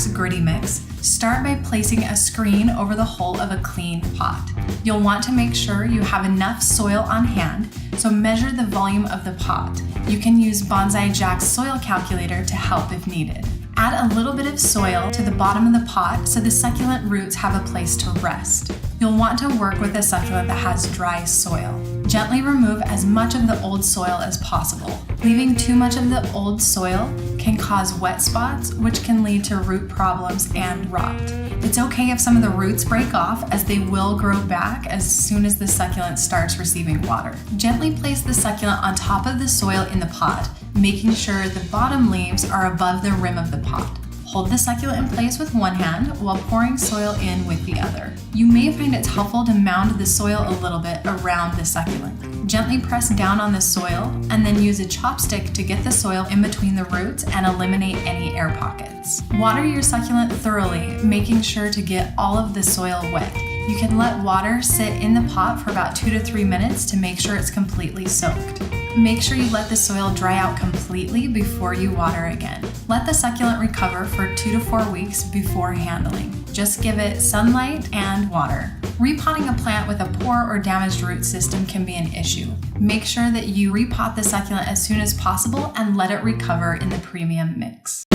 Jack's gritty mix, start by placing a screen over the hull of a clean pot. You'll want to make sure you have enough soil on hand, so measure the volume of the pot. You can use Bonsai Jack's soil calculator to help if needed. Add a little bit of soil to the bottom of the pot so the succulent roots have a place to rest. You'll want to work with a succulent that has dry soil. Gently remove as much of the old soil as possible. Leaving too much of the old soil can cause wet spots, which can lead to root problems and rot. It's okay if some of the roots break off, as they will grow back as soon as the succulent starts receiving water. Gently place the succulent on top of the soil in the pot, making sure the bottom leaves are above the rim of the pot. Hold the succulent in place with one hand while pouring soil in with the other. You may find it's helpful to mound the soil a little bit around the succulent. Gently press down on the soil and then use a chopstick to get the soil in between the roots and eliminate any air pockets. Water your succulent thoroughly, making sure to get all of the soil wet. You can let water sit in the pot for about 2 to 3 minutes to make sure it's completely soaked. Make sure you let the soil dry out completely before you water again. Let the succulent recover for 2 to 4 weeks before handling. Just give it sunlight and water. Repotting a plant with a poor or damaged root system can be an issue. Make sure that you repot the succulent as soon as possible and let it recover in the premium mix.